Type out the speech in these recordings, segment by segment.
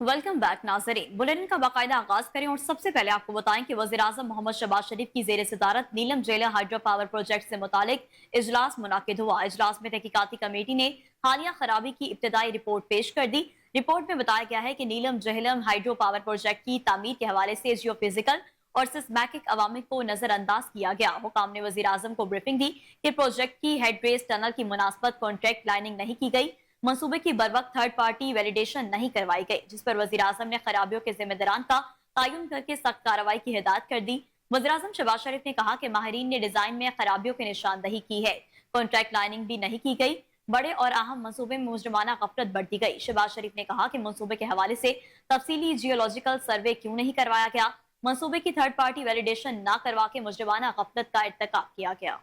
Welcome back नाजरीन। Bulletin का बाकायदा आगाज करें और सबसे पहले आपको बताएं कि वज़ीर-ए-आज़म मोहम्मद शहबाज शरीफ की जेर सदारत नीलम जेला हाइड्रो पावर प्रोजेक्ट से मुतालिक इजलास मुनाकिद हुआ। इजलास में तहकीकाती कमेटी ने हालिया खराबी की इब्तदाई रिपोर्ट पेश कर दी। रिपोर्ट में बताया गया है कि नीलम जहलम हाइड्रो पावर प्रोजेक्ट की तामीर के हवाले से जियो फिजिकल और सिस्मैटिक अवामिल को नजरअंदाज किया गया। हुकाम ने वज़ीर-ए-आज़म को ब्रीफिंग दी कि प्रोजेक्ट की हेडरेस टनल की मुनासबत कॉन्ट्रैक्ट लाइनिंग नहीं की गई, मंसूबे की बरवक्त थर्ड पार्टी वैलिडेशन नहीं करवाई गई, जिस पर वजीर आजम ने खराबियों के जिम्मेदारान का तयन करके सख्त कार्रवाई की हिदायत कर दी। वजीर आजम शहबाज शरीफ ने कहा कि माहिरीन ने डिजाइन में खराबियों की निशानदही की है, कॉन्ट्रैक्ट लाइनिंग भी नहीं की गई, बड़े और अहम मंसूबे में मुजरमाना गफलत बढ़ती गई। शहबाज शरीफ ने कहा कि मंसूबे के हवाले से तफसीली जियोलॉजिकल सर्वे क्यों नहीं करवाया गया, मंसूबे की थर्ड पार्टी वैलिडेशन न करवा के मुजरमाना गफलत का इर्तकाब किया गया।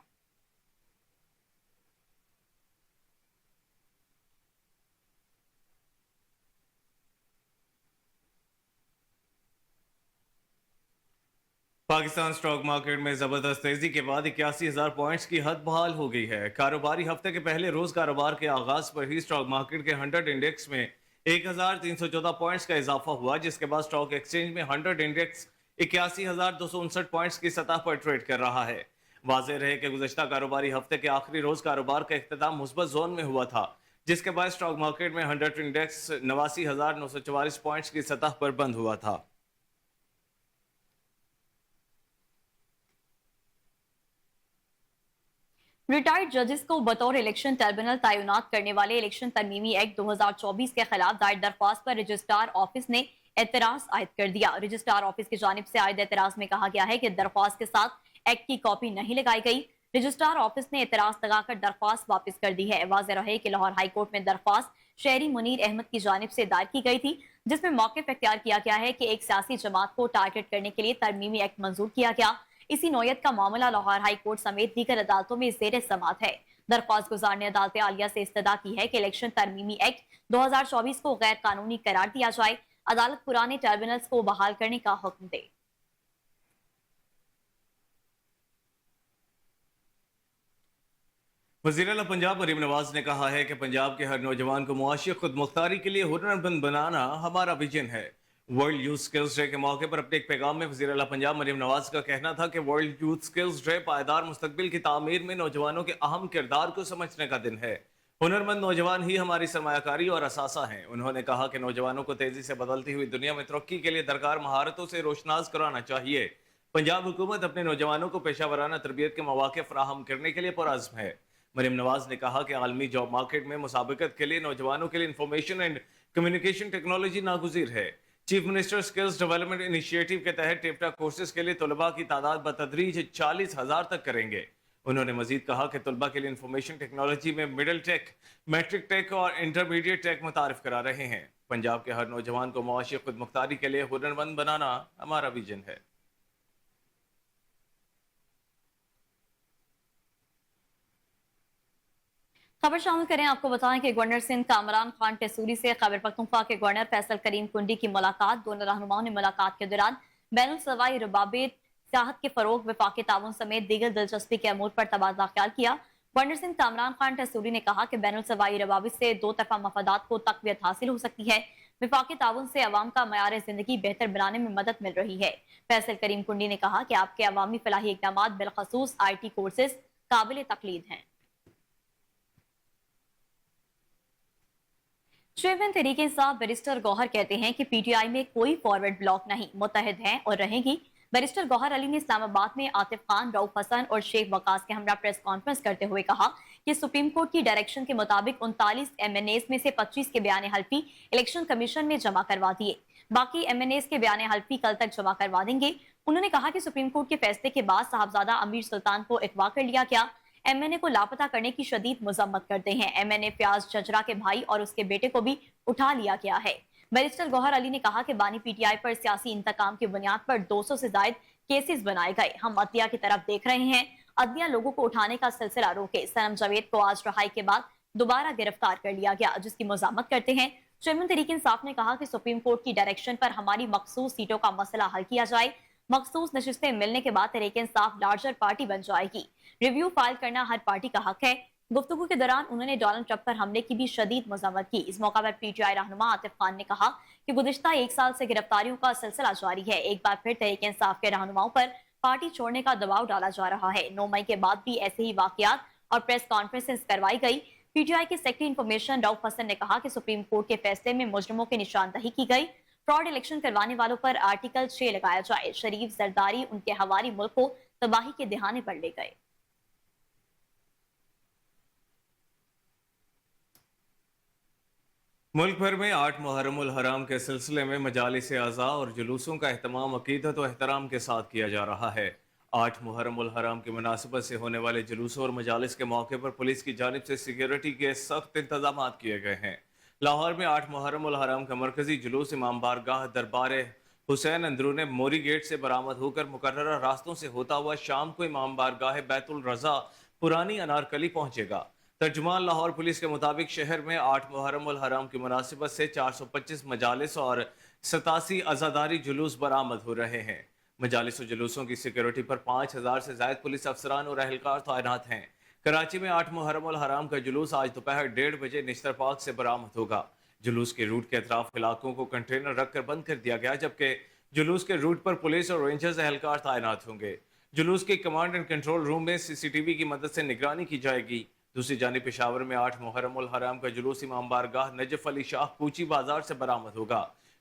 पाकिस्तान स्टॉक मार्केट में जबरदस्त तेजी के बाद 81,000 पॉइंट्स की हद बहाल हो गई है। कारोबारी हफ्ते के पहले रोज कारोबार के आगाज पर ही स्टॉक मार्केट के 100 इंडेक्स में 1,314 पॉइंट्स का इजाफा हुआ, जिसके बाद स्टॉक एक्सचेंज में 100 इंडेक्स 81,259 पॉइंट्स की सतह पर ट्रेड कर रहा है। वाज़ेह रहे कि गुज़श्ता कारोबारी हफ्ते के आखिरी रोज कारोबार का इख्तिताम मुस्बत जोन में हुआ था, जिसके बाद स्टॉक मार्केट में 100 इंडेक्स 89,944 पॉइंट्स की सतह पर बंद हुआ था। रिटायर्ड जजेस को बतौर इलेक्शन ट्रिब्यूनल तैनात करने वाले इलेक्शन तरमीमी एक्ट 2024 के खिलाफ दायर दरख्वास्त पर रजिस्ट्रार ऑफिस ने एतराज आयद कर दिया। रजिस्ट्रार ऑफिस की जानिब से आयद एतराज में कहा गया है कि दरख्वास्त के साथ एक्ट की कॉपी नहीं लगाई गई। रजिस्ट्रार ऑफिस ने एतराज लगाकर दरख्वास्त वापस कर दी है। वाज़ेह रहे कि लाहौर हाई कोर्ट में दरख्वास्त शहरी मुनीर अहमद की जानिब से दायर की गई थी, जिसमें मौक़िफ़ इख्तियार किया गया है कि एक सियासी जमात को टारगेट करने के लिए तरमीमी एक्ट मंजूर किया गया। इसी नौयत का मामला लाहौर हाई कोर्ट समेत दीगर अदालतों में जेर समात है। दरख्वास्त गुजार ने अदालत आलिया से इस्तदा की है कि इलेक्शन तरमीमी एक्ट 2024 को गैर कानूनी करार दिया जाए। अदालत पुराने ट्रिब्यूनल्स को बहाल करने का हुक्म दे। वज़ीर आला पंजाब मरीम नवाज ने कहा है कि पंजाब के हर नौजवान को मुआशी खुद मुख्तारी के लिए हुनरमंद बनाना हमारा विजन है। वर्ल्ड यूथ स्किल्स डे के मौके पर अपने एक पैगाम में वज़ीर आला पंजाब मरीम नवाज का कहना था कि वर्ल्ड यूथ स्किल्स डे पायदार मुस्तकबिल की तामीर में नौजवानों के अहम किरदार को समझने का दिन है। हुनरमंद नौजवान ही हमारी सरमायाकारी और असासा हैं। उन्होंने कहा कि नौजवानों को तेजी से बदलती हुई दुनिया में तरक्की के लिए दरकार महारतों से रोशनास कराना चाहिए। पंजाब हुकूमत अपने नौजवानों को पेशा वराना तरबियत के मौके फराहम करने के लिए पुरअज़्म है। मरीम नवाज ने कहा कि आलमी जॉब मार्केट में मुसाबकत के लिए नौजवानों के लिए इंफॉर्मेशन एंड कम्युनिकेशन टेक्नोलॉजी नागुज़ीर है। Chief minister skills development initiative के तहत टेप्टा कोर्सेज के लिए तलबा की तादाद बतदरीज 40,000 तक करेंगे। उन्होंने मजीद कहा कि तलबा के लिए इंफॉर्मेशन टेक्नोलॉजी में मिडल टेक, मैट्रिक टेक और इंटरमीडिएट टेक मुतारिफ करा रहे हैं। पंजाब के हर नौजवान को मुआशी खुद मुख्तारी के लिए हुनरमंद बनाना हमारा विजन है। खबर शामिल करें, आपको बताएं कि गवर्नर सिंध कामरान खान टेसूरी से खैबर पख्तूनख्वा के गवर्नर फैसल करीम कुंडी की मुलाकात। दोनों रहनुमाओं ने मुलाकात के दौरान बैनुल सवाई रबाबित, सियाहत के फरोग, वफाकी ताउन समेत दीगर दिलचस्पी के अमूर पर तबादला ख्याल किया। गवर्नर सिंध कामरान खान टेसूरी ने कहा कि बैनुल सवाई रबाबित से दो तरफा मफादात को तकवीत हासिल हो सकती है। वफाकी ताउन से अवाम का मयार जिंदगी बेहतर बनाने में मदद मिल रही है। फैसल करीम कुंडी ने कहा कि आपके अवामी फलाही इकदाम बिलखसूस IT कोर्सेज काबिल तकलीद हैं। चेयरमैन तहरीक इंसाफ बैरिस्टर गौहर कहते हैं कि PTI में कोई फॉरवर्ड ब्लॉक नहीं, मुत्तहिद हैं और रहेंगी। बैरिस्टर गौहर अली ने इस्लामाबाद में आतिफ खान, रऊफ हसन और शेख वकास के हमरा प्रेस कॉन्फ्रेंस करते हुए कहा कि सुप्रीम कोर्ट की डायरेक्शन के मुताबिक 39 MNAs में से 25 के बयान हल्फी इलेक्शन कमीशन में जमा करवा दिए। बाकी MNAs के बयान हल्फी कल तक जमा करवा देंगे। उन्होंने कहा कि सुप्रीम कोर्ट के फैसले के बाद साहबजादा अमीर सुल्तान को अगवा कर लिया गया। MNA को लापता करने की शदीद मजम्मत करते हैं। MNA फयाज जजरा के भाई और उसके बेटे को भी उठा लिया गया है। बैरिस्टर गौहर अली ने कहा कि बानी PTI पर सियासी इंतकाम की बुनियाद पर 200 से ज्यादा केसेस बनाए गए। हम अदलिया की तरफ देख रहे हैं, अदलिया लोगों को उठाने का सिलसिला रोके। सनम जावेद को आज रहाई के बाद दोबारा गिरफ्तार कर लिया गया, जिसकी मजामत करते हैं। चेयरमैन तहरीक इंसाफ ने कहा कि सुप्रीम कोर्ट की डायरेक्शन पर हमारी मखसूस सीटों का मसला हल किया जाए। मखसूस नशिस्तें मिलने के बाद तहरीक इंसाफ लार्जर पार्टी बन जाएगी। रिव्यू फाइल करना हर पार्टी का हक है। गुफ्तगू के दौरान उन्होंने डोनाल्ड ट्रंप पर हमले की भी शदीद मजम्मत की। इस मौका पर पीटीआई रहनुमा आतिफ खान ने कहा कि गुज़िश्ता 1 साल से गिरफ्तारियों का सिलसिला जारी है। एक बार फिर तहरीक इंसाफ के रहनुमाओं पर पार्टी छोड़ने का दबाव डाला जा रहा है। 9 मई के बाद भी ऐसे ही वाकयात और प्रेस कॉन्फ्रेंसेस करवाई गई। पीटीआई के सेक्रेटरी इन्फॉर्मेशन रऊफ हसन ने कहा कि सुप्रीम कोर्ट के फैसले में मुजरिमों की निशानदही की गई। फ्रॉड इलेक्शन करवाने वालों पर आर्टिकल 6 लगाया जाए। शरीफ जरदारी उनके हवारी मुल्क को तबाही के दिहाने पर ले गए। मुल्क भर में 8 मुहर्रम उल हराम के सिलसिले में मजालिस आज़ा और जुलूसों का अहतमाम अकीदत और एहतराम के साथ किया जा रहा है। 8 मुहर्रम उल हराम की मुनासिबत से होने वाले जुलूसों और मजालिस के मौके पर पुलिस की जानिब से सिक्योरिटी के सख्त इंतजाम किए गए हैं। लाहौर में 8 मुहर्रम उल हराम का मरकजी जुलूस इमाम बारगाह दरबार हुसैन अंदरून मोरी गेट से बरामद होकर मुकर्ररा रास्तों से होता हुआ शाम को इमाम बारगाह बैतुल रजा पुरानी अनारकली पहुंचेगा। तर्जुमान लाहौर पुलिस के मुताबिक शहर में 8 मुहर्रम उल हराम की मुनासिबत से 425 मजालिस और 87 अज़ादारी जुलूस बरामद हो रहे हैं। मजालिस और जुलूसों की सिक्योरिटी पर 5000 से ज्यादा पुलिस अफसरान और अहलकार तैनात हैं। कराची में 8 मुहर्रम उल हराम का जुलूस आज दोपहर 1:30 बजे निश्तर पार्क से बरामद होगा। जुलूस के रूट के अतराफ इलाकों को कंटेनर रखकर बंद कर दिया गया, जबकि जुलूस के रूट पर पुलिस और रेंजर्स अहलकार तैनात होंगे। जुलूस के कमांड एंड कंट्रोल रूम में सीसीटीवी की मदद से निगरानी की जाएगी। दूसरी जानिब पेशावर में 8 मुहर्रम उल हराम का जुलूस इमाम बारगाह नजफ अली शाह पूची बाजार से बरामद होगा।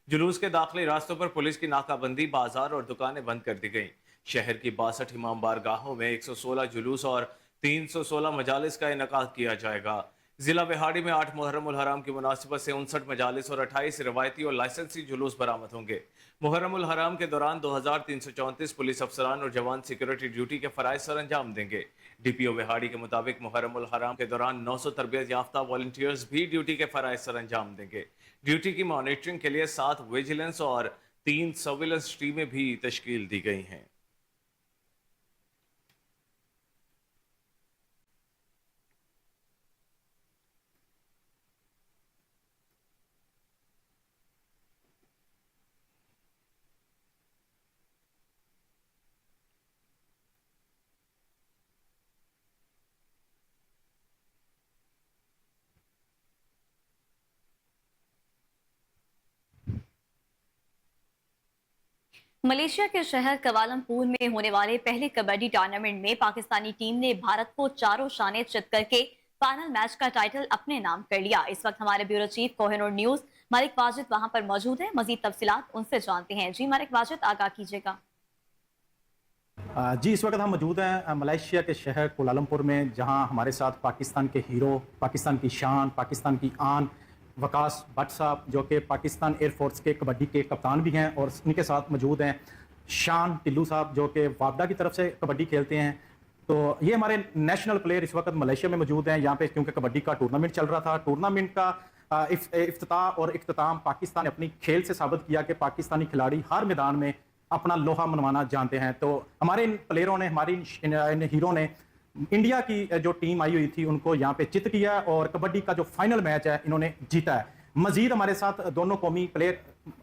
जुलूस के दाखिली रास्तों पर पुलिस की नाकाबंदी, बाजार और दुकानें बंद कर दी गई। शहर की 62 इमाम बारगाहों में 116 जुलूस और 316 मजालिस का इनकाद किया जाएगा। जिला बिहाड़ी में 8 मुहर्रम उल हराम की मुनासिबत से 59 मजालिस और 28 रवायती और लाइसेंसी जुलूस बरामद होंगे। मुहर्रम उल हराम के दौरान 2334 पुलिस अफसरान और जवान सिक्योरिटी ड्यूटी के फराइज सर अंजाम देंगे। डीपीओ बिहाड़ी के मुताबिक मुहर्रम उल हराम के दौरान 900 तरबियत याफ्ता वॉलंटियर्स भी ड्यूटी के फराइज सर अंजाम देंगे। ड्यूटी की मॉनिटरिंग के लिए 7 विजिलेंस और 3 सर्विलेंस टीमें भी तश्कील दी गई हैं। मलेशिया के शहर कवालमपुर में होने वाले पहले कबड्डी टूर्नामेंट में पाकिस्तानी टीम ने भारत को चारों शाने चित करके फाइनल मैच का टाइटल अपने नाम कर लिया। इस वक्त हमारे ब्यूरो चीफ कोहिनूर न्यूज मालिक वाजिद वहां पर मौजूद है। मजीद तफसीलात उनसे जानते हैं। जी मालिक वाजिद, आगाह कीजिएगा। जी, इस वक्त हम मौजूद हैं मलेशिया के शहर कोलालमपुर में, जहां हमारे साथ पाकिस्तान के हीरो, पाकिस्तान की शान, पाकिस्तान की आन वकास भट्ट साहब, जो कि पाकिस्तान एयरफोर्स के कबड्डी के कप्तान भी हैं, और उनके साथ मौजूद हैं शान टिल्लू साहब, जो कि वापडा की तरफ से कबड्डी खेलते हैं। तो ये हमारे नेशनल प्लेयर इस वक्त मलेशिया में मौजूद हैं यहाँ पे, क्योंकि कबड्डी का टूर्नामेंट चल रहा था। टूर्नामेंट का इफ्तिताह और इख्तिताम पाकिस्तान ने अपनी खेल से साबित किया कि पाकिस्तानी खिलाड़ी हर मैदान में अपना लोहा मनवाना जानते हैं। तो हमारे इन प्लेयरों ने, हमारी इन हीरो ने इंडिया की जो टीम आई हुई थी उनको यहाँ पे चित किया, और कबड्डी का जो फाइनल मैच है इन्होंने जीता है। मजीद हमारे साथ दोनों कौमी प्लेयर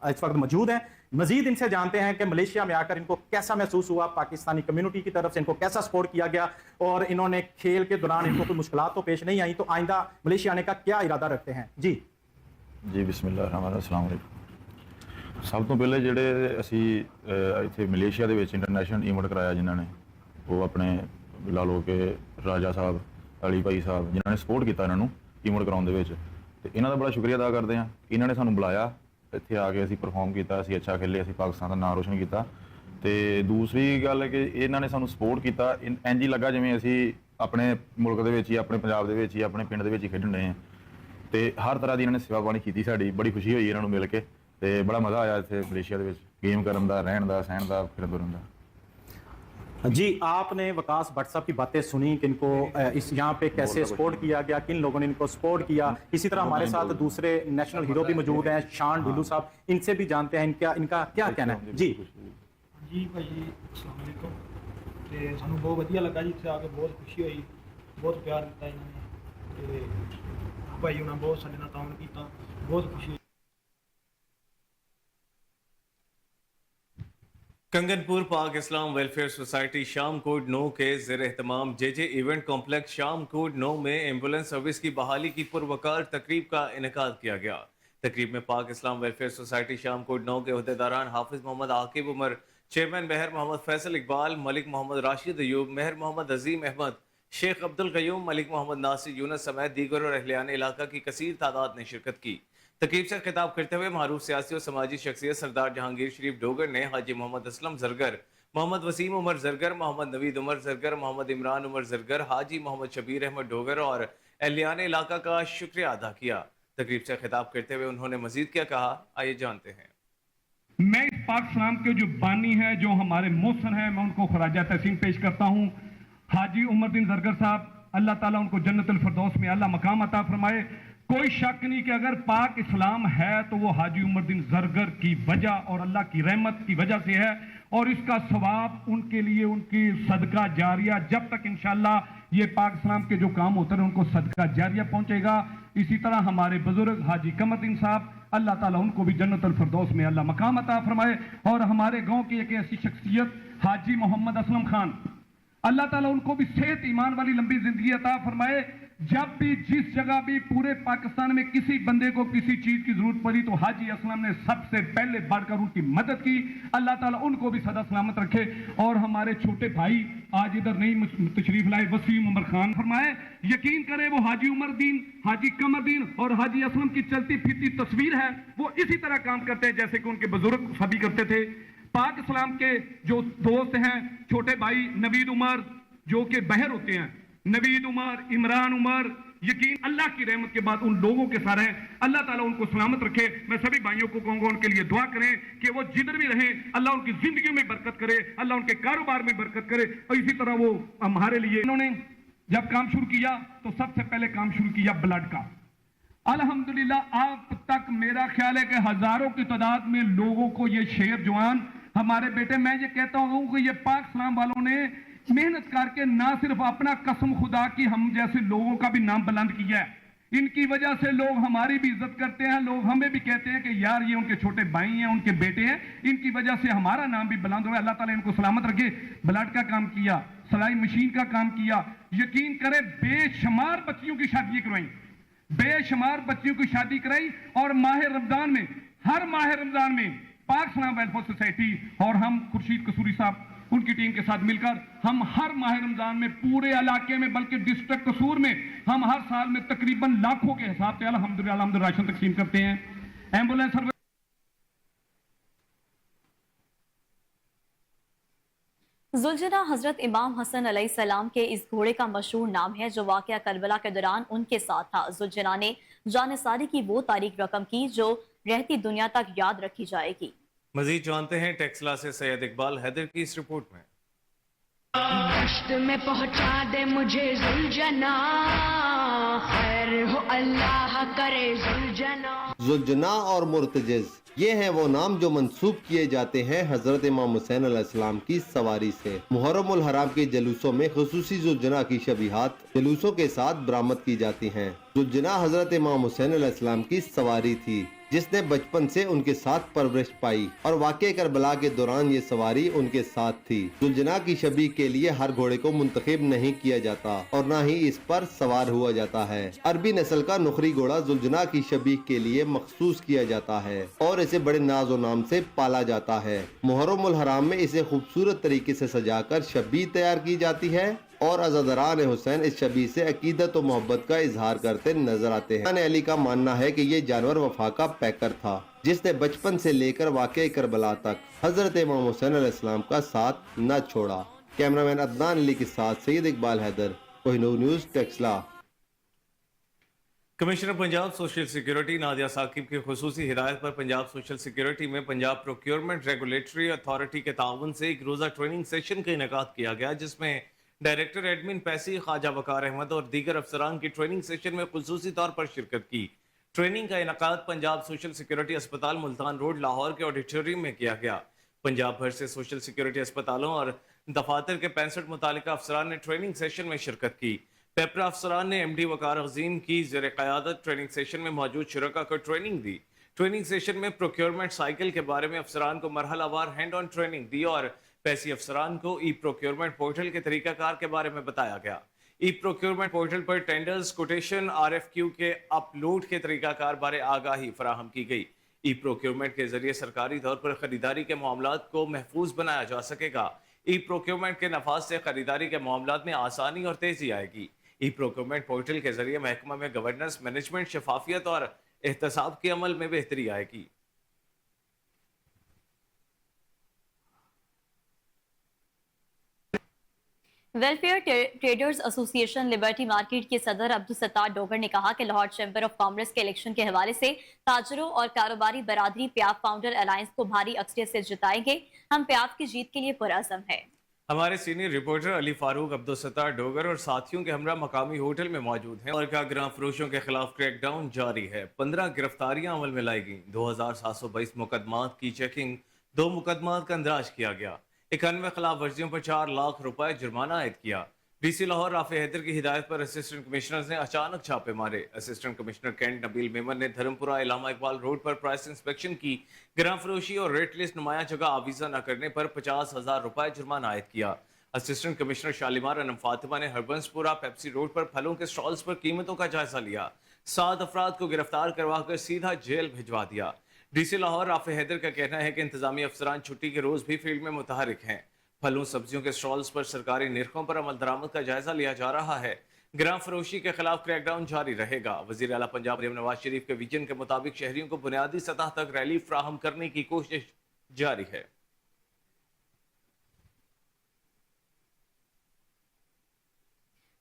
इस वक्त मौजूद हैं। मजीद इनसे जानते हैं कि मलेशिया में आकर इनको कैसा महसूस हुआ, पाकिस्तानी कम्युनिटी की तरफ से इनको कैसा सपोर्ट किया गया, और इन्होंने खेल के दौरान इनको कोई मुश्किलात तो पेश नहीं आई, तो आइंदा मलेशिया आने का क्या इरादा रखते हैं। जी अस्सलाम वालेकुम। ਸਭ ਤੋਂ ਪਹਿਲੇ ਜਿਹੜੇ ਅਸੀਂ ਇੱਥੇ ਮਲੇਸ਼ੀਆ ਦੇ ਵਿੱਚ ਇੰਟਰਨੈਸ਼ਨਲ ਈਵੈਂਟ ਕਰਾਇਆ ਜਿਨ੍ਹਾਂ ਨੇ, ਉਹ ਆਪਣੇ ਲਾ ਲਓ ਕਿ ਰਾਜਾ ਸਾਹਿਬ, ਅਲੀ ਭਾਈ ਸਾਹਿਬ, ਜਿਨ੍ਹਾਂ ਨੇ ਸਪੋਰਟ ਕੀਤਾ ਇਹਨਾਂ ਨੂੰ ਈਵੈਂਟ ਕਰਾਉਣ ਦੇ ਵਿੱਚ, ਤੇ ਇਹਨਾਂ ਦਾ ਬੜਾ ਸ਼ੁਕਰੀਆ ਅਦਾ ਕਰਦੇ ਹਾਂ। ਇਹਨਾਂ ਨੇ ਸਾਨੂੰ ਬੁਲਾਇਆ, ਇੱਥੇ ਆ ਕੇ ਅਸੀਂ ਪਰਫਾਰਮ ਕੀਤਾ, ਅਸੀਂ ਅੱਛਾ ਖੇਲੇ, ਅਸੀਂ ਪਾਕਿਸਤਾਨ ਦਾ ਨਾਮ ਰੋਸ਼ਨ ਕੀਤਾ। ਤੇ ਦੂਸਰੀ ਗੱਲ ਹੈ ਕਿ ਇਹਨਾਂ ਨੇ ਸਾਨੂੰ ਸਪੋਰਟ ਕੀਤਾ, ਇੰਝ ਹੀ ਲੱਗਾ ਜਿਵੇਂ ਅਸੀਂ ਆਪਣੇ ਮੁਲਕ ਦੇ ਵਿੱਚ ਹੀ, ਆਪਣੇ ਪੰਜਾਬ ਦੇ ਵਿੱਚ ਹੀ, ਆਪਣੇ ਪਿੰਡ ਦੇ ਵਿੱਚ ਹੀ ਖੇਡਣ ਰਹੇ ਹਾਂ। ਤੇ ਹਰ ਤਰ੍ਹਾਂ ਦੀ ਇਹਨਾਂ ਨੇ ਸੇਵਾ ਪਾਣੀ ਕੀਤੀ ਸਾਡੀ, ਬੜੀ ਖੁਸ਼ੀ ਹੋਈ ਇਹਨਾਂ ਨੂੰ ਮਿਲ ਕੇ, ਤੇ ਬੜਾ ਮਜ਼ਾ ਆਇਆ ਇੱਥੇ ਮਲੇਸ਼ੀਆ ਦੇ ਵਿੱਚ गेम ਕਰਨ ਦਾ, ਰਹਿਣ ਦਾ, ਸਹਿਣ ਦਾ, ਫਿਰਨ ਤੁਰਨ ਦਾ। जी, आपने वकास भट्ट साहब की बातें सुनी कि इनको इस यहाँ पे कैसे सपोर्ट किया गया, किन लोगों ने इनको सपोर्ट किया। इसी तरह हमारे साथ दूसरे नेशनल हीरो भी मौजूद हैं, शान ढिल्लू साहब, इनसे भी जानते हैं इनका क्या कहना है। जी भाई अस्सलाम वालेकुम। ਤੇ ਸਾਨੂੰ ਬਹੁਤ ਵਧੀਆ ਲੱਗਾ ਜੀ, ਇੱਥੇ ਆ ਕੇ ਬਹੁਤ ਖੁਸ਼ੀ ਹੋਈ, ਬਹੁਤ ਪਿਆਰ ਦਿੱਤਾ ਇਹਨਾਂ ਨੇ, ਤੇ ਭਾਈ ਉਹਨਾਂ ਬਹੁਤ ਸਾਡੇ ਨਾਲ ਤਾਉਨ ਕੀਤਾ, ਬਹੁਤ ਖੁਸ਼ੀ ਹੋਈ। कंगनपुर पाक इस्लाम वेलफेयर सोसाइटी शाम कोड 9 के ज़ेर एहतमाम जे इवेंट कॉम्प्लेक्स शाम कोड 9 में एम्बुलेंस सर्विस की बहाली की पुरवकार तकरीब का इनेकाद किया गया। तकरीब में पाक इस्लाम वेलफेयर सोसाइटी शाम कोड 9 के अहदेदारान हाफिज मोहम्मद आकिब उमर, चेयरमैन महर मोहम्मद फैसल इकबाल, मलिक मोहम्मद राशिद अयूब, महर मोहम्मद अजीम अहमद, शेख अब्दुल कयूम, मलिक मोहम्मद नासिर यूनस समेत दीगर और अहलियान इलाका की कसीर तादाद ने शिरकत की। तकरीब से खिताब करते हुए मारूफ सियासी और समाजी शख्सियत सरदार जहांगीर शरीफ डोगर ने हाजी मोहम्मद असलम जरगर, मोहम्मद वसीम उमर जरगर, मोहम्मद नवीद उमर जरगर, मोहम्मद इमरान उमर जरगर, हाजी मोहम्मद शबीर अहमद डोगर और अहलियान इलाका का शुक्रिया अदा किया। तकरीब से खिताब करते हुए उन्होंने मजीद क्या कहा, आइए जानते हैं। मैं इस पाक सलाम के जो बानी है, जो हमारे मोहसन है, मैं उनको खराजा तहसीन पेश करता हूँ। हाजी उमरदीन जरगर साहब, अल्लाह ताला उनको जन्नतुल फिरदौस में अल्लाह मकाम अता फरमाए। कोई शक नहीं कि अगर पाक इस्लाम है तो वो हाजी उमरदीन जरगर की वजह और अल्लाह की रहमत की वजह से है, और इसका सवाब उनके लिए, उनकी सदका जारिया, जब तक इंशाअल्लाह ये पाक इस्लाम के जो काम होते हैं उनको सदका जारिया पहुंचेगा। इसी तरह हमारे बुजुर्ग हाजी कमरुद्दीन साहब, अल्लाह ताला उनको भी जन्नतुल फिरदौस में अल्लाह मकाम अता फरमाए। और हमारे गांव की एक ऐसी शख्सियत हाजी मोहम्मद असलम खान, अल्लाह ताला उनको भी सेहत ईमान वाली लंबी जिंदगी अता फरमाए। जब भी जिस जगह भी पूरे पाकिस्तान में किसी बंदे को किसी चीज की जरूरत पड़ी तो हाजी असलम ने सबसे पहले बढ़कर उनकी मदद की। अल्लाह ताला उनको भी सदा सलामत रखे। और हमारे छोटे भाई आज इधर नहीं तशरीफ लाए, वसीम उमर खान, फरमाए यकीन करें वो हाजी उमरदीन, हाजी कमरुद्दीन और हाजी असलम की चलती फिरती तस्वीर है। वो इसी तरह काम करते हैं जैसे कि उनके बुजुर्ग सभी करते थे। पाक इस्लाम के जो दोस्त हैं, छोटे भाई नवीद उमर जो कि बहर होते हैं, नवीद उमर, इमरान उमर, यकीन अल्लाह की रहमत के बाद उन लोगों के साथ हैं। अल्लाह ताला उनको सलामत रखे। मैं सभी भाइयों को कहूंगा उनके लिए दुआ करें कि वो जिधर भी रहें अल्लाह उनकी जिंदगी में बरकत करे, अल्लाह उनके कारोबार में बरकत करे। और इसी तरह वो हमारे लिए, इन्होंने जब काम शुरू किया तो सबसे पहले काम शुरू किया ब्लड का। अल्हम्दुलिल्लाह अब तक मेरा ख्याल है कि हजारों की तादाद में लोगों को ये शेर जवान हमारे बेटे, मैं ये कहता हूँ कि ये पाक इस्लाम वालों ने मेहनत करके ना सिर्फ अपना कसम खुदा की हम जैसे लोगों का भी नाम बुलंद किया है, इनकी वजह से लोग हमारी भी इज्जत करते हैं। लोग हमें भी कहते हैं कि यार ये उनके छोटे भाई हैं, उनके बेटे हैं, इनकी वजह से हमारा नाम भी बुलंद हुआ। अल्लाह ताला इनको सलामत रखे। ब्लड का काम किया, सिलाई मशीन का काम किया, यकीन करें बेशुमार बच्चियों की शादी करवाई, बेशुमार बच्चियों की शादी कराई। और माह रमजान में, हर माह रमजान में पाक इस्लाम वेलफेयर सोसाइटी और हम खुर्शीद कसूरी साहब उनकी टीम के साथ मिलकर हम हर माह रमजान में पूरे इलाके में, बल्कि डिस्ट्रिक्ट कसूर में हम हर साल में तकरीबन लाखों के हिसाब से अल्हम्दुलिल्लाह राशन तकसीम करते हैं। एम्बुलेंस सर्विस जुलजना हजरत इमाम हसन अलैहिस्सलाम के इस घोड़े का मशहूर नाम है जो वाकया करबला के दौरान उनके साथ था। जुलजना ने जानिसारी की वो तारीख रकम की जो रहती दुनिया तक याद रखी जाएगी। मजीद जानते हैं टेक्सला से सैयद इकबाल हैदर की इस रिपोर्ट में। दश्त में पहुंचा दे मुझे जुलजना, खैर हो अल्लाह करे जुलजना। जुलजना और मुर्तजिज, ये हैं वो नाम जो मंसूब किए जाते हैं हजरत इमाम हुसैन अलैहिस्सलाम की सवारी से। मुहर्रम उल हराम के जलूसों में खुसूसी जुलजना की शबीहात जलूसों के साथ बरामद की जाती हैं। जुलजना हजरत इमाम हुसैन अलैहिस्सलाम की सवारी थी जिसने बचपन से उनके साथ परवरिश पाई और वाक़े करबला के दौरान ये सवारी उनके साथ थी। जुलजना की शबी के लिए हर घोड़े को मुंतखब नहीं किया जाता और न ही इस पर सवार हुआ जाता है। अरबी नस्ल का नुखरी घोड़ा जुलजना की शबी के लिए मखसूस किया जाता है और इसे बड़े नाजो नाम से पाला जाता है। मुहर्रम उल हराम में इसे खूबसूरत तरीके से सजाकर शबी तैयार की जाती है और अज़ादरान हुसैन इस शबी से अकीदत और मोहब्बत का इजहार करते नजर आते हैं। अली का मानना है कि ये जानवर वफा का पैकर था जिसने बचपन से लेकर वाक़े करबला तक हजरत इमाम हुसैन अलैहिस्सलाम का साथ न छोड़ा। कैमरामैन अदनान अली के साथ Syed Iqbal Haider, Kohinoor news, Taxila. Commissioner Punjab social security Nadia Saqib की खुसूसी हिदायत पर पंजाब सोशल सिक्योरिटी में पंजाब प्रोक्योरमेंट रेगुलेटरी अथॉरिटी के ताउन से एक रोज़ा ट्रेनिंग सेशन का इनेकाद किया गया जिसमें डायरेक्टर एडमिन पैसी, ख्वाजा वकार अहमद और दीगर अफसरान की ट्रेनिंग सेशन में खुसूसी तौर पर शिरकत की। ट्रेनिंग का इनेकाद पंजाब सोशल सिक्योरिटी अस्पताल मुल्तान रोड लाहौर के ऑडिटोरियम में किया गया। पंजाब भर से सोशल सिक्योरिटी अस्पतालों और दफातर के 65 मुतालिका अफसरान ने ट्रेनिंग सेशन में शिरकत की। पेपरा अफसरान ने MD वकार अजीम की ज़ेर क़यादत ट्रेनिंग सेशन में मौजूद शुरका को ट्रेनिंग दी। ट्रेनिंग सेशन में प्रोक्योरमेंट साइकिल के बारे में अफसरान को मरहलावार हैंड ऑन ट्रेनिंग दी और पैसी अफसरान को ई प्रोक्योरमेंट पोर्टल के तरीकाकार के बारे में बताया गया। ई प्रोक्योरमेंट पोर्टल पर टेंडर्स, कोटेशन, RFQ के अपलोड के तरीकाकार बारे आगाही फराहम की गई। ई प्रोक्योरमेंट के जरिए सरकारी तौर पर खरीदारी के मामलात को महफूज बनाया जा सकेगा। ई प्रोक्योरमेंट के नफाज से खरीदारी के मामलात में आसानी और तेजी आएगी। ई प्रोक्योरमेंट पोर्टल के जरिए महकमा में गवर्नेंस, मैनेजमेंट, शफाफियत और एहतसाब के अमल में बेहतरी आएगी। Welfare traders association liberty market के सदर अब्दुल सत्तार डोगर ने कहा कि लाहौर चैम्बर ऑफ कॉमर्स के इलेक्शन के हवाले से ताजरों और कारोबारी बरादरी प्याफ फाउंडर अलायंस को भारी अक्सरियत से जिताएंगे। हम प्याफ की जीत के लिए पुरअज़म है। हमारे सीनियर रिपोर्टर अली फारूक अब्दुल सत्तार डोगर और साथियों के हमरा मकामी होटल में मौजूद हैं और का ग्राम फरोशों के खिलाफ क्रैकडाउन जारी है। 15 गिरफ्तारियां अमल में लाई गई। 2722 मुकदमात की चेकिंग, 2 मुकदमात का अंदराज किया गया। 91 खिलाफ वर्जियों पर 4 लाख रुपए जुर्माना आयद किया। डीसी लाहौर राफे हैदर की हिदायत पर असिस्टेंट कमिश्नर ने अचानक छापे मारे। Assistant commissioner cantt Nabeel Memon ने धर्मपुरा इलामा इकबाल रोड पर प्राइस इंस्पेक्शन की। ग्राम फरोशी और रेट लिस्ट नुमाया जगह आवीजा न करने पर 50,000 रुपए जुर्माना आयद किया। असिस्टेंट कमिश्नर शालीमार अनम फातिमा ने हरबंसपुरा पेप्सी रोड पर फलों के स्टॉल्स पर कीमतों का जायजा लिया। 7 अफराद को गिरफ्तार करवाकर सीधा जेल भिजवा दिया। डीसी लाहौर राफे हैदर का कहना है कि इंतजामी अफसरान छुट्टी के रोज भी फील्ड में मुतहरिक हैं। फलों सब्जियों के स्टॉल्स पर सरकारी निरखों पर अमल दरामद का जायजा लिया जा रहा है। ग्राम फरोशी के खिलाफ क्रैकडाउन जारी रहेगा। वजीर आला पंजाब मरियम नवाज शरीफ के विजन के मुताबिक शहरियों को बुनियादी सतह तक रिलीफ फ्राहम करने की कोशिश जारी है।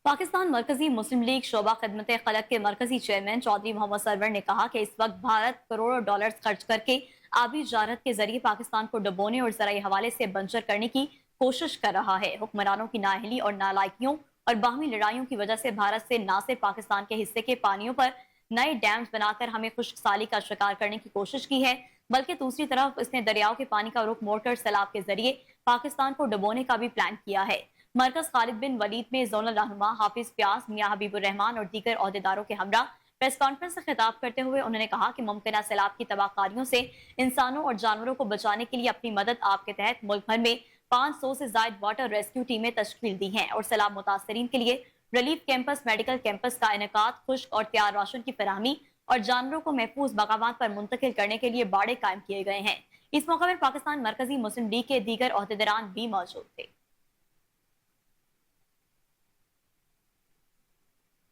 पाकिस्तान मरकजी मुस्लिम लीग शोबा खिदमत खलक के मरकजी चेयरमैन चौधरी मोहम्मद सरवर ने कहा कि इस वक्त भारत करोड़ों डॉलर खर्च करके आबी जारत के जरिए पाकिस्तान को डुबोने और ज़राई हवाले से बंजर करने की कोशिश कर रहा है। हुक्मरानों की नाअहली और नालायकियों और बाहमी लड़ाइयों की वजह से भारत से न सिर्फ पाकिस्तान के हिस्से के पानियों पर नए डैम्स बनाकर हमें खुश्क साली का शिकार करने की कोशिश की है, बल्कि दूसरी तरफ इसने दरियाओं के पानी का रुख मोड़कर सैलाब के जरिए पाकिस्तान को डुबोने का भी प्लान किया है। मरकज खालिद बिन वलीद में जोनल रहनुमा हाफिज प्यास, मियां हबीबुर रहमान और दीगर अहदेदारों के हमरा प्रेस कॉन्फ्रेंस से खिताब करते हुए उन्होंने कहा कि मुमकिन सैलाब की तबाहकारियों से इंसानों और जानवरों को बचाने के लिए अपनी मदद आपके तहत मुल्क भर में 500 से ज्यादा वाटर रेस्क्यू टीमें तश्कील दी हैं और सैलाब मुतासरीन के लिए रिलीफ कैंपस, मेडिकल कैंपस का इनेकाद, खुश्क और तैयार राशन की फराहमी और जानवरों को महफूज मकामात पर मुंतकिल करने के लिए बाड़े कायम किए गए हैं। इस मौके पर पाकिस्तान मरकजी मुस्लिम लीग के दीगर अहदेदारान भी मौजूद थे।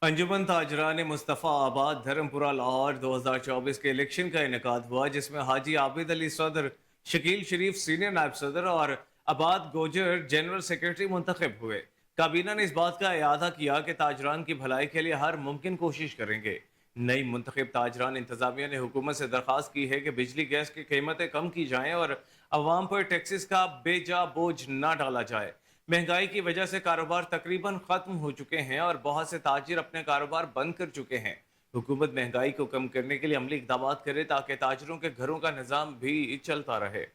अंजुमन ताजरान मुस्तफ़ा आबाद धर्मपुरा लाहौर 2024 के इलेक्शन का इनेकाद हुआ, जिसमें हाजी आबिद अली सदर, शकील शरीफ सीनियर नायब सदर और आबाद गोजर जनरल सेक्रेटरी मुंतखब हुए। काबीना ने इस बात का इयादा किया कि ताजरान की भलाई के लिए हर मुमकिन कोशिश करेंगे। नई मुंतखब ताजरान इंतजामिया ने हुकूमत से दरख्वास्त की है कि बिजली गैस की कीमतें कम की जाएं और अवाम पर टैक्सेस का बेजा बोझ न डाला जाए। महंगाई की वजह से कारोबार तकरीबन खत्म हो चुके हैं और बहुत से ताजिर अपने कारोबार बंद कर चुके हैं। हुकूमत महंगाई को कम करने के लिए अमली इक़दाम करे ताकि ताजिरों के घरों का निज़ाम भी चलता रहे।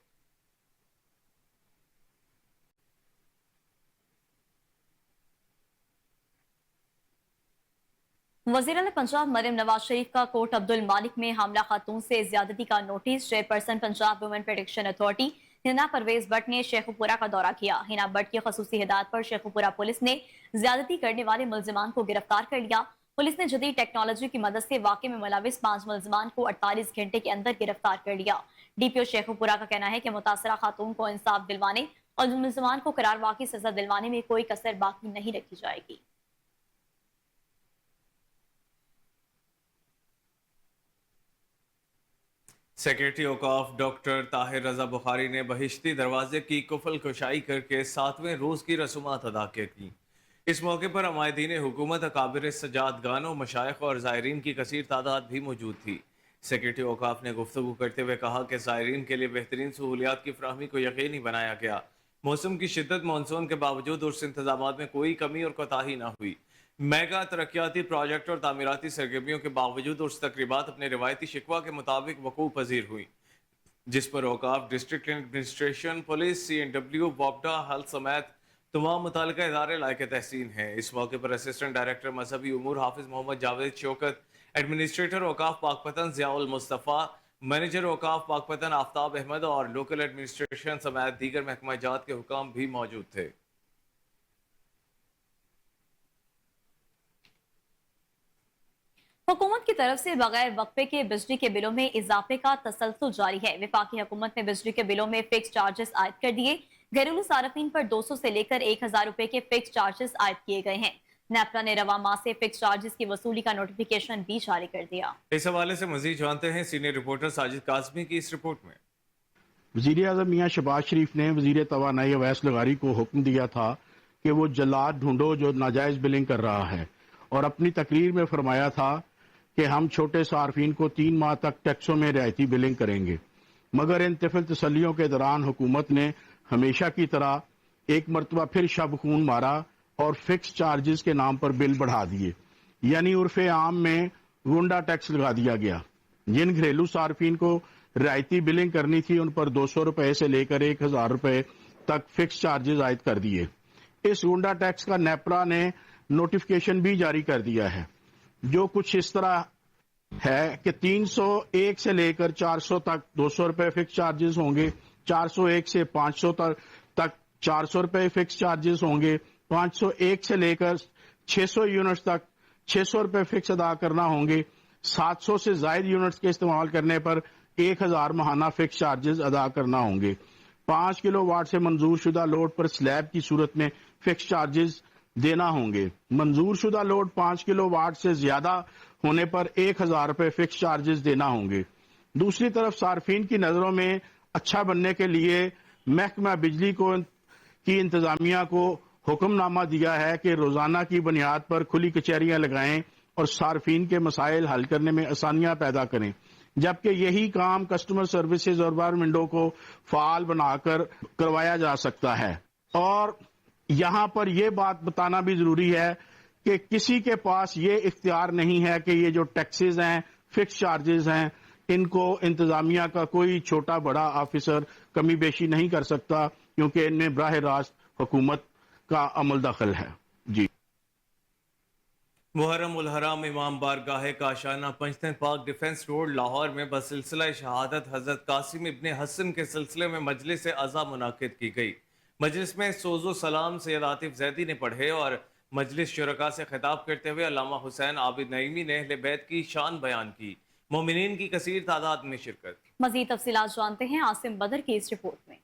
वज़ीर आला पंजाब मरियम नवाज शरीफ का कोट अब्दुल मालिक में हमला खातून से ज्यादती का notice. Chairperson Punjab women protection authority Hina Pervez Bhatt ने शेखुपुरा का दौरा किया। हिना भट्ट की खसूसी हिदायत पर शेखुपुरा पुलिस ने ज्यादती करने वाले मुलजिमान को गिरफ्तार कर लिया। पुलिस ने जदीद टेक्नोलॉजी की मदद से वाक़े में मुलविस 5 मुलजिमान को 48 घंटे के अंदर गिरफ्तार कर लिया। DPO शेखुपुरा का कहना है कि मुतासरा खातून को इंसाफ दिलवाने और मुलजिमान को करार वाक़ई सजा दिलवाने में कोई कसर बाकी नहीं रखी जाएगी। सेक्रेटरी औकाफ डॉक्टर ताहिर रजा बुखारी ने बहिश्ती दरवाजे की कुफल कुशाई करके 7वें रोज की रसूमात अदा की। इस मौके पर अमायदीन हुकूमत, अकाबिर सजादगानों, मशाइख और ज़ायरीन की कसीर तादाद भी मौजूद थी। सेक्रेटरी औकाफ ने गुफ्तगू करते हुए कहा कि ज़ायरीन के लिए बेहतरीन सहूलियात की फराहमी को यकीनी बनाया गया। मौसम की शिद्दत, मानसून के बावजूद उर्स इंतजामात में कोई कमी और कोताही न हुई। मेगा तरक्याती प्रोजेक्ट और तामीराती सरगर्मियों के बावजूद उर्स तकरीबात अपने रिवायती शिकवा के मुताबिक वकूअ पजीर हुई, जिस पर औकाफ, डिस्ट्रिक्ट एडमिनिस्ट्रेशन, पुलिस, CNW, वॉपडा, हेल्थ समेत तमाम मुतालिका इदारे लायक तहसीन हैं। इस मौके पर असिस्टेंट डायरेक्टर मजहबी उमूर हाफिज मोहम्मद जावेद शौकत, एडमिनिस्ट्रेटर औकाफ पाकपतन ज़ियाउल मुस्तफ़ा, मैनेजर औकाफ पाकपतन आफ्ताब अहमद और लोकल एडमिनिस्ट्रेशन समेत दीगर महकमा जात के हुकाम भी मौजूद थे। हुकूमत की तरफ से बगैर वक्फे के बिजली के बिलों में इजाफे का तसलसल जारी है। वफाकी हुकूमत ने बिजली के बिलों में फिक्स चार्जेस आयद कर दिए। घरेलू सार्फिन पर 200 से लेकर 1000 रुपए के फिक्स चार्जेस आयद किए गए हैं। नेपरा ने रवा माह से फिक्स चार्जेस की वसूली का नोटिफिकेशन भी जारी कर दिया। इस हवाले से मजीद जानते हैं सीनियर रिपोर्टर साजिद कासमी की इस रिपोर्ट में। वज़ीर आज़म मियाँ शहबाज शरीफ ने वज़ीर तवानाई अवैस लगारी को हुक्म दिया था कि वो जल्लाद ढूंढो जो नाजायज़ बिलिंग कर रहा है, और अपनी तकरीर में फरमाया था कि हम छोटे सार्फिन को 3 माह तक टैक्सों में रियायती बिलिंग करेंगे। मगर इन तिफल तसलियों के दौरान हुकूमत ने हमेशा की तरह एक मरतबा फिर शब खून मारा और फिक्स चार्जेस के नाम पर बिल बढ़ा दिए, यानी उर्फे आम में गुंडा टैक्स लगा दिया गया। जिन घरेलू सार्फिन को रियायती बिलिंग करनी थी उन पर 200 रुपए से लेकर 1000 रुपए तक फिक्स चार्जेस आयद कर दिए। इस गुंडा टैक्स का नेपरा ने नोटिफिकेशन भी जारी कर दिया है, जो कुछ इस तरह है कि 301 से लेकर 400 तक 200 रुपए फिक्स चार्जेस होंगे, 401 से 500 तक 400 रुपए फिक्स चार्जेस होंगे, 501 से लेकर 600 यूनिट्स तक 600 रुपए फिक्स अदा करना होंगे, 700 से जायद यूनिट्स के इस्तेमाल करने पर 1000 माहाना फिक्स चार्जेस अदा करना होंगे। 5 किलोवाट से मंजूर शुदा लोड पर स्लैब की सूरत में फिक्स चार्जेस देना होंगे। मंजूर शुदा लोड 5 किलोवाट से ज्यादा होने पर 1000 रुपए फिक्स चार्जेस देना होंगे। दूसरी तरफ सार्फिन की नजरों में अच्छा बनने के लिए महकमा बिजली की इंतजामिया को हुक्मनामा दिया है कि रोजाना की बुनियाद पर खुली कचहरियां लगाएं और सार्फिन के मसाइल हल करने में आसानियां पैदा करें, जबकि यही काम कस्टमर सर्विसेज और गवर्नमेंटों को फाल बनाकर करवाया जा सकता है। और यहाँ पर यह बात बताना भी जरूरी है कि किसी के पास ये इख्तियार नहीं है कि ये जो टैक्सेस हैं, फिक्स चार्जेस हैं, इनको इंतजामिया का कोई छोटा बड़ा ऑफिसर कमी बेशी नहीं कर सकता, क्योंकि इनमें बराह रास्त हुकूमत का अमल दखल है। जी। मुहर्रम उल हराम इमाम बारगाह काशाना पंजतन पाक डिफेंस रोड लाहौर में बसिलसिला शहादत हजरत कासिम इब्ने हसन के सिलसिले में मजलिस अज़ा मुनाकिद की गई। मजलिस में सोज़ो सलाम सैयद आतिफ जैदी ने पढ़े और मजलिस शुरका से खिताब करते हुए अल्लामा हुसैन आबिद नईमी ने अहले बैत की शान बयान की। मोमिनीन की कसीर तादाद में शिरकत। मजीद तफसीलात जानते हैं आसिम बदर की इस रिपोर्ट में।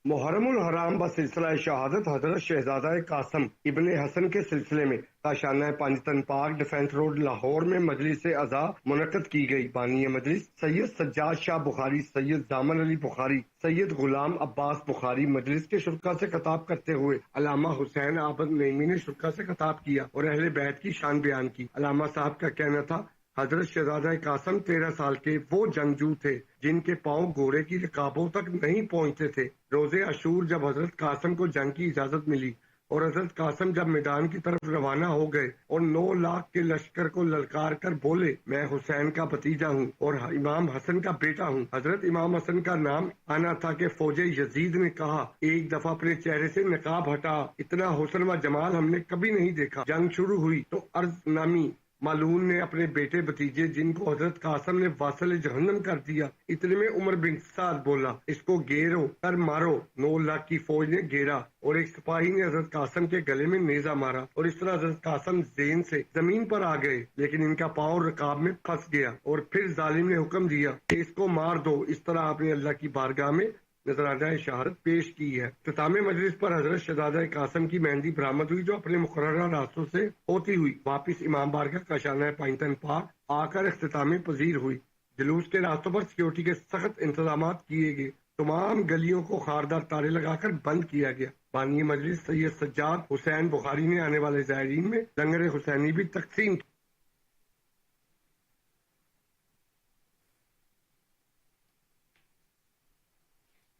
मुहर्रमुल हराम बसिलसिला शहादत हजरत शहजादा कासिम इब्ने हसन के सिलसिले में काशाना पंजतन पाक डिफेंस रोड लाहौर में मजलिस अज़ा मुनक़द की गई। बानी मजलिस सैयद सज्जाद शाह बुखारी, सैयद दामन अली बुखारी, सैयद गुलाम अब्बास बुखारी मजलिस के शुरका से खिताब करते हुए अल्लामा हुसैन आबिद नईमी ने शुरका से खिताब किया और अहले बैत की शान बयान की। अल्लामा साहब का कहना था, हजरत शहजादा कासिम 13 साल के वो जंगजू थे जिनके पांव घोड़े की रकाबों तक नहीं पहुंचते थे। रोजे अशूर जब हजरत कासिम को जंग की इजाजत मिली और हजरत कासिम जब मैदान की तरफ रवाना हो गए और 9 लाख के लश्कर को ललकार कर बोले, मैं हुसैन का भतीजा हूँ और इमाम हसन का बेटा हूँ। हजरत इमाम हसन का नाम आना था कि फौजे यजीद ने कहा, एक दफा अपने चेहरे से नकाब हटा, इतना हुस्न व जमाल हमने कभी नहीं देखा। जंग शुरू हुई तो अर्ज नामी मालून ने अपने बेटे भतीजे जिनको हजरत कासिम ने वासल जहन्नम कर दिया, इतने में उमर बिन साद बोला, इसको घेरो कर मारो। 9 लाख की फौज ने घेरा और एक सिपाही ने हजरत कासिम के गले में नेजा मारा और इस तरह हजरत कासिम जेन से जमीन पर आ गए, लेकिन इनका पांव रकाब में फंस गया और फिर जालिम ने हुक्म दिया कि इसको मार दो। इस तरह आपने अल्लाह की बारगाह में नजराना शहादत पेश की है। इख्तिताम मजलिस पर हजरत शहजादा कासिम की मेहंदी बरामद हुई, जो अपने मुकर्ररा रास्तों से होती हुई वापिस इमाम बारगाह काशाना पंजतन पाक आकर इख्तिताम पजीर हुई। जुलूस के रास्तों पर सिक्योरिटी के सख्त इंतजाम किए गए। तमाम गलियों को खारदार तारे लगाकर बंद किया गया। बानी मजलिस सैयद सज्जाद हुसैन बुखारी ने आने वाले ज़ायरीन में लंगर हुसैनी भी तकसीम की।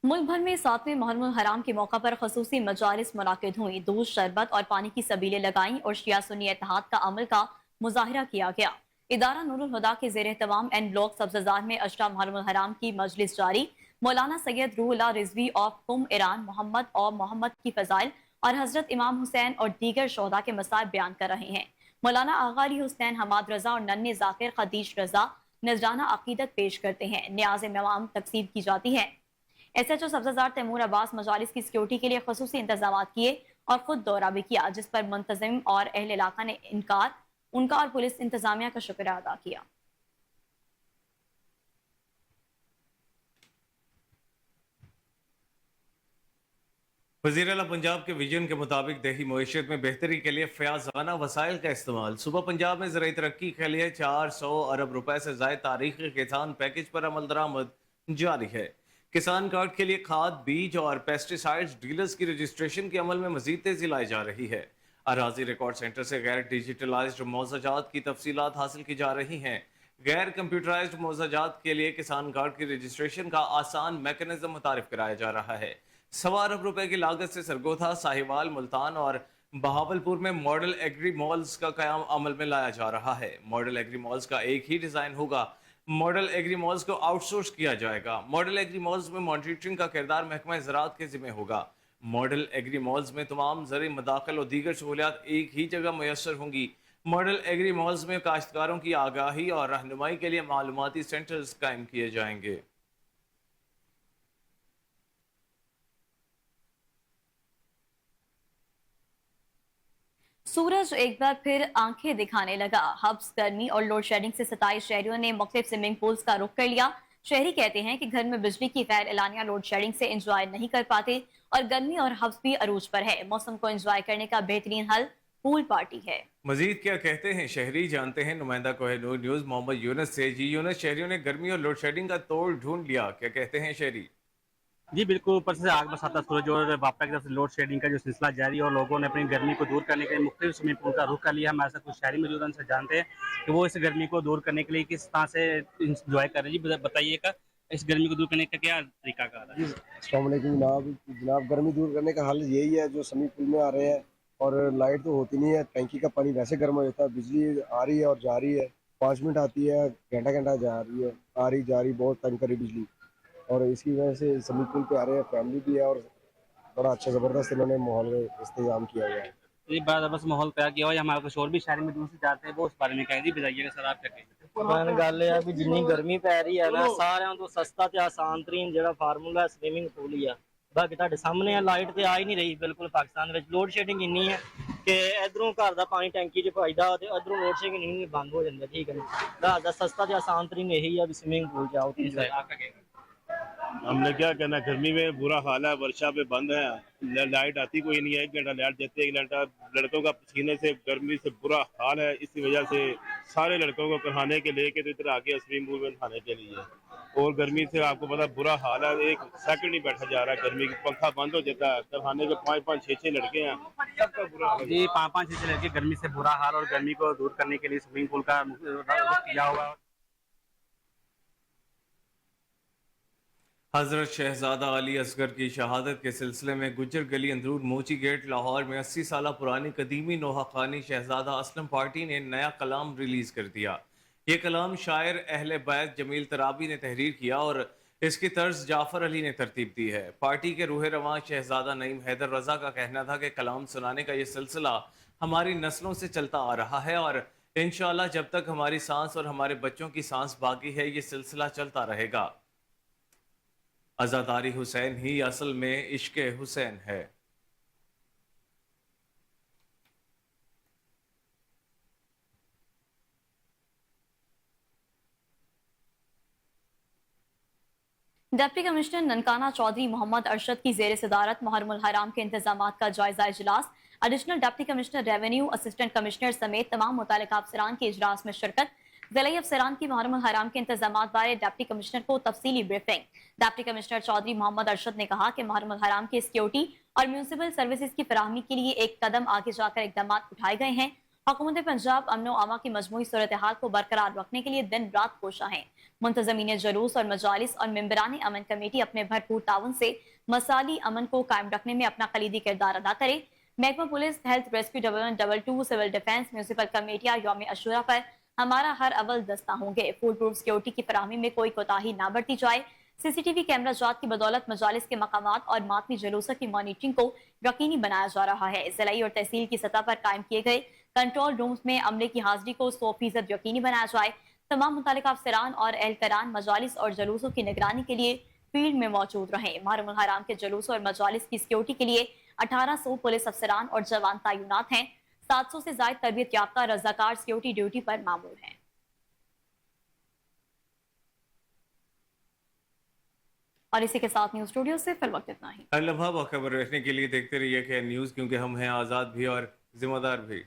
मुल्क भर में 7वें मुहर्रम हराम के मौका पर खसूसी मजालिस मुनाकिद हुई। दूध, शरबत और पानी की सबीलें लगाईं और शिया सुन्नी इत्तेहाद का अमल का मुजाहिरा किया गया। इदारा नूरुल हुदा के ज़ेर तमाम एन ब्लॉक सब्ज़जार में अशरा मुहर्रम हराम की मजलिस जारी। मौलाना सैयद रूहुल्लाह रिजवी ऑफ कुम ईरान मोहम्मद और मोहम्मद की फ़ज़ाइल और हजरत इमाम हुसैन और दीगर शोहदा के मसाइब बयान कर रहे हैं। मौलाना आगा अली हुसैन, हमाद रजा और नन्हे जाकिर, खदीज रजा, नजराना अकीदत पेश करते हैं। न्याज इमाम तकसीम की जाती है। SHO सब्जादार तैमूर अब्बास मजालिस की सिक्योरिटी के लिए खसूसी इंतजाम किए और खुद दौरा भी किया, जिस पर मुंतजिम और अहल इलाका ने उनका और पुलिस इंतजामिया का शुक्रिया अदा किया। वज़ीर आला पंजाब के विजन के मुताबिक देही मईशत में बेहतरी के लिए फयाजाना वसाइल का इस्तेमाल। सुबह पंजाब में ज़राई तरक्की के लिए 400 अरब रुपए से ज़ायद तारीखी किसान पैकेज पर अमल दरामद जारी है। किसान कार्ड के लिए खाद, बीज और पेस्टिसाइड्स डीलर्स की रजिस्ट्रेशन के अमल में मजीद तेजी लाई जा रही है। अराजी रिकॉर्ड सेंटर से गैर डिजिटलाइज्ड मुआवजात की तफसीलात हासिल की जा रही हैं। गैर कंप्यूटराइज्ड मुआवजात के लिए किसान कार्ड की रजिस्ट्रेशन का आसान मैकेनिज्म मुतारिफ कराया जा रहा है। 1.25 अरब रुपए की लागत से सरगोधा, साहिवाल, मुल्तान और बहावलपुर में मॉडल एग्री मॉल्स का कयाम अमल में लाया जा रहा है। मॉडल एग्री मॉल्स का एक ही डिजाइन होगा। मॉडल एग्री मॉल्स को आउटसोर्स किया जाएगा। मॉडल एग्री मॉल्स में मॉनिटरिंग का किरदार महकमा ज़राअत के जिम्मे होगा। मॉडल एग्री मॉल्स में तमाम ज़रूरी मदाखल और दीगर सहूलियात एक ही जगह मैसर होंगी। मॉडल एग्री मॉल्स में काश्तकारों की आगाही और रहनुमाई के लिए मालूमाती सेंटर्स कायम किए जाएंगे। सूरज एक बार फिर आंखें दिखाने लगा। हब्स, गर्मी और लोड शेडिंग से 27 शहरियों ने मुख्तलिफ स्विमिंग पूल्स का रुख कर लिया। शहरी कहते हैं कि घर में बिजली की गैर एलानिया लोड शेडिंग से एंजॉय नहीं कर पाते और गर्मी और हब्स भी अरूज पर है। मौसम को एंजॉय करने का बेहतरीन हल पूल पार्टी है। मजीद क्या कहते हैं शहरी, जानते हैं नुमाइंदा कोहिनूर न्यूज मोहम्मद यूनुस से। जी यूनुस, शहरियों ने गर्मी और लोड शेडिंग का तोड़ ढूंढ लिया, क्या कहते हैं शहरी? जी बिल्कुल, ऊपर से आग बरसाता सूरज और वापस की तरफ से लोड शेडिंग का जो सिलसिला जारी है और लोगों ने अपनी गर्मी को दूर करने के लिए मुख्तलिफ स्विमिंग पूल का रुख कर लिया। हमारे साथ कुछ शहरी मौजूद हैं, उनसे जानते हैं कि वो इस गर्मी को दूर करने के लिए किस तरह से इंजॉय कर रहे हैं। जी बताइएगा, इस गर्मी को दूर करने का क्या तरीका कार है? अस्सलाम वालेकुम जनाब, गर्मी दूर करने का हल यही है, जो स्विमिंग पूल में आ रहे हैं और लाइट तो होती नहीं है, टैंकी का पानी वैसे गर्म हो जाता है, बिजली आ रही है और जा रही है, 5 मिनट आती है, घंटा घंटा जा रही है, आ रही जा रही, बहुत तंग करी बिजली, और इसकी वजह से स्विमिंग पूल पे आ रहे हैं, फैमिली भी है और बड़ा अच्छा ज़बरदस्त इन्होंने माहौल इंतजाम किया हुआ है। जी बस माहौल तैयार किया हुआ है। हमारे कुछ और भी शहरी मौजूद से जाते हैं, वो उस बारे में कहें। जी बताइएगा सर, आप क्या कहेंगे? गल है भी जिन्नी गर्मी पै रही है ना, सारिਆਂ ਤੋਂ सस्ता ਤੇ ਆਸਾਨ ਤਰੀਨ ਜਿਹੜਾ ਫਾਰਮੂਲਾ ਹੈ ਸਵਿਮਿੰਗ ਪੂਲ ਹੀ ਆ। ਬਾਕੀ ਤੁਹਾਡੇ ਸਾਹਮਣੇ ਆ, ਲਾਈਟ ਤੇ ਆ ਹੀ ਨਹੀਂ ਰਹੀ ਬਿਲਕੁਲ। ਪਾਕਿਸਤਾਨ ਵਿੱਚ ਲੋਡ ਸ਼ੈਡਿੰਗ ਇੰਨੀ ਹੈ ਕਿ ਇਧਰੋਂ ਘਰ ਦਾ ਪਾਣੀ ਟੈਂਕੀ 'ਚ ਪਾਈਦਾ ਤੇ ਇਧਰੋਂ ਲੋਡ ਸ਼ੈਡਿੰਗ ਨਹੀਂ ਬੰਦ ਹੋ ਜਾਂਦਾ। ਠੀਕ ਹੈ ਨਾ, ਰਾਤ ਦਾ ਸਸਤਾ ਤੇ ਆਸਾਨ ਤਰੀਨ ਇਹੀ ਆ ਵੀ ਸਵਿਮਿंग पूल जाओ। हमने क्या कहना, गर्मी में बुरा हाल है, वर्षा पे बंद है, लाइट आती कोई नहीं है, 1 घंटा लाइट देते, 1 घंटा लड़कों का पसीने से गर्मी से बुरा हाल है। इसी वजह से सारे लड़कों को नहाने के लेके तो इधर आके स्विमिंग पूल में नहाने के लिए, और गर्मी से आपको पता बुरा हाल है, 1 सेकंड नहीं बैठा जा रहा है, गर्मी की पंखा बंद हो जाता है, नहाने के 5-5, 6-6 लड़के हैं, सबका बुरा हाल। जी 5-5, 6 लड़के, गर्मी से बुरा हाल और गर्मी को दूर करने के लिए स्विमिंग पूल का किया हुआ। हजरत शहजादा अली असगर की शहादत के सिलसिले में गुज्जर गली अंदरून मोची गेट लाहौर में 80 साल पुरानी कदीमी नोहा खानी शहजादा असलम पार्टी ने नया कलाम रिलीज कर दिया। ये कलाम शायर अहले बैत जमील तराबी ने तहरीर किया और इसकी तर्ज जाफर अली ने तरतीब दी है। पार्टी के रूह रवां शहजादा नईम हैदर रजा का कहना था कि कलाम सुनाने का ये सिलसिला हमारी नस्लों से चलता आ रहा है और इंशाअल्लाह जब तक हमारी सांस और हमारे बच्चों की सांस बाकी है, ये सिलसिला चलता रहेगा। अज़ादारी हुसैन ही असल में इश्क हुसैन है। डिप्टी कमिश्नर ननकाना चौधरी मोहम्मद अरशद की जेर सदारत मुहर्रमुल हराम के इंतजामात का जायजा इजलास। Additional deputy commissioner revenue, assistant commissioner समेत तमाम मुतल्लिका अफसरान के इजलास में शिरकत। ज़िला अफसरान की मुहर्रमुल हराम के इंतजामात बारे डिप्टी कमिश्नर को तफसीली briefing. Deputy commissioner Chaudhry Muhammad Arshad ने कहा कि मुहर्रमुल हराम की सिक्योरिटी और म्यूनिसिपल सर्विसेज की फराहमी के लिए एक कदम आगे जाकर इकदाम उठाए गए हैं। हुकूमत पंजाब अमन व अमा की मजमूई सूरत हाल को बरकरार रखने के लिए दिन रात कोशा है। मुंतजमीन जलूस और मजालिस और मेंबरान अमन कमेटी अपने भरपूर ताउन से मसाली अमन को कायम रखने में अपना कलीदी किरदार अदा करे। महकमा police, health, rescue division, 22 civil defence, municipal कमेटियां यौम अशूरा पर हमारा हर अव्वल दस्ता होंगे। फुल प्रूफ सिक्योरिटी की फराहमी में कोई कोताही ना बरती जाए। CCTV कैमरा जात की बदौलत मजालिस के मकामात और मातमी जलूसों की मॉनिटरिंग को यकीनी बनाया जा रहा है। जिलाई और तहसील की सतह पर कायम किए गए कंट्रोल रूम्स में अमले की हाजिरी को 100% यकीनी बनाया जाए। तमाम मुतालिका अफसरान और एहलकारान मजालिस और जलूसों की निगरानी के लिए फील्ड में मौजूद रहे। मुहर्रम उल हराम के जुलूसों और मजालिस की सिक्योरिटी के लिए 1800 पुलिस अफसरान और जवान तैनात हैं। 700 से ज्यादा तरबियत याफ्ता रजाकार सिक्योरिटी ड्यूटी पर मामूल हैं। और इसी के साथ न्यूज स्टूडियो से फिल वक्त इतना ही। हर लम्हा बाखबर रहने के लिए देखते रहिए KN न्यूज़, क्योंकि हम हैं आज़ाद भी और जिम्मेदार भी।